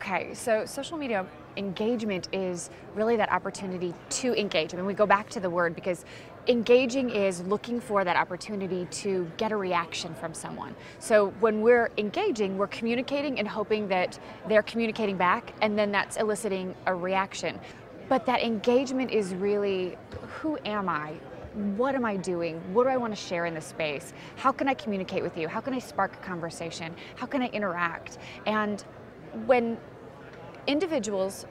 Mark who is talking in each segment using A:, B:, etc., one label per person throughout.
A: Okay, so social media engagement is really that opportunity to engage. I mean, we go back to the word because engaging is looking for that opportunity to get a reaction from someone. So when we're engaging, we're communicating and hoping that they're communicating back, and then that's eliciting a reaction. But that engagement is really, who am I? What am I doing? What do I want to share in this space? How can I communicate with you? How can I spark a conversation? How can I interact? And when individuals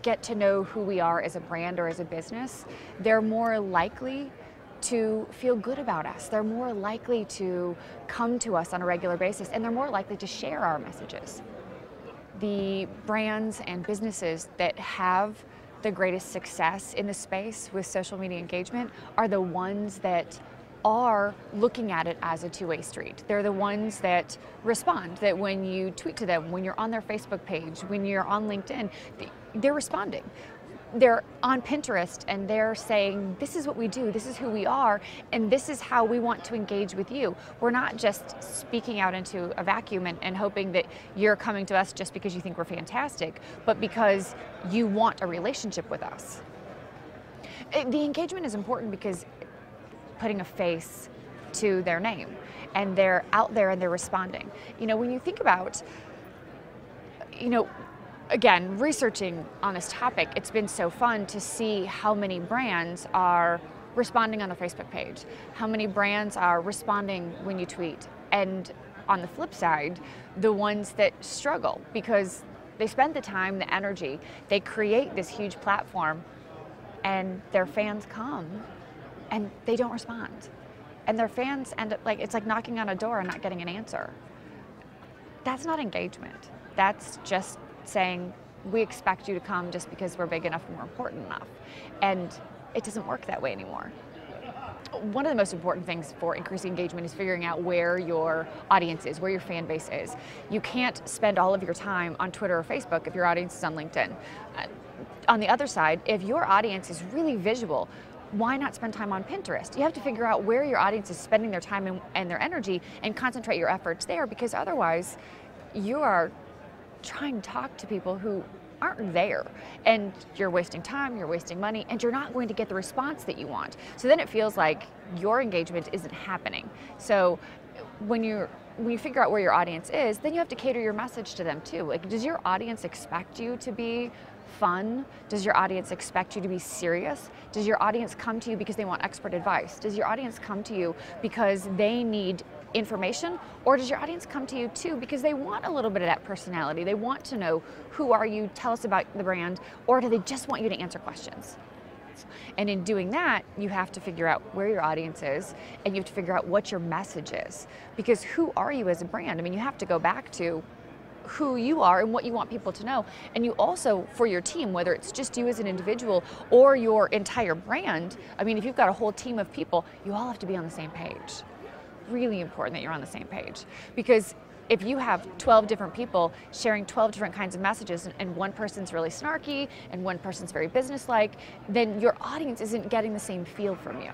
A: get to know who we are as a brand or as a business, they're more likely to feel good about us. They're more likely to come to us on a regular basis, and they're more likely to share our messages. The brands and businesses that have the greatest success in the space with social media engagement are the ones that are looking at it as a two-way street. They're the ones that respond, that when you tweet to them, when you're on their Facebook page, when you're on LinkedIn, they're responding. They're on Pinterest and they're saying, this is what we do, this is who we are, and this is how we want to engage with you. We're not just speaking out into a vacuum and hoping that you're coming to us just because you think we're fantastic, but because you want a relationship with us. The engagement is important because putting a face to their name, and they're out there and they're responding. You know, when you think about, again, researching on this topic, it's been so fun to see how many brands are responding on the Facebook page, how many brands are responding when you tweet, and on the flip side, the ones that struggle because they spend the time, the energy, they create this huge platform, and their fans come and they don't respond. And their fans end up it's like knocking on a door and not getting an answer. That's not engagement. That's just saying, we expect you to come just because we're big enough and we're important enough. And it doesn't work that way anymore. One of the most important things for increasing engagement is figuring out where your audience is, where your fan base is. You can't spend all of your time on Twitter or Facebook if your audience is on LinkedIn. On the other side, if your audience is really visual, why not spend time on Pinterest? You have to figure out where your audience is spending their time and their energy and concentrate your efforts there, because otherwise you are trying to talk to people who aren't there, and you're wasting time, you're wasting money, and you're not going to get the response that you want. So then it feels like your engagement isn't happening. So when you figure out where your audience is, then you have to cater your message to them too. Like, does your audience expect you to be fun? Does your audience expect you to be serious? Does your audience come to you because they want expert advice? Does your audience come to you because they need information? Or does your audience come to you too because they want a little bit of that personality? They want to know, who are you? Tell us about the brand. Or do they just want you to answer questions? And in doing that, you have to figure out where your audience is, and you have to figure out what your message is. Because who are you as a brand? I mean, you have to go back to who you are and what you want people to know. And you also, for your team, whether it's just you as an individual or your entire brand, I mean, if you've got a whole team of people, you all have to be on the same page. Really important that you're on the same page. Because if you have 12 different people sharing 12 different kinds of messages, and one person's really snarky and one person's very businesslike, then your audience isn't getting the same feel from you.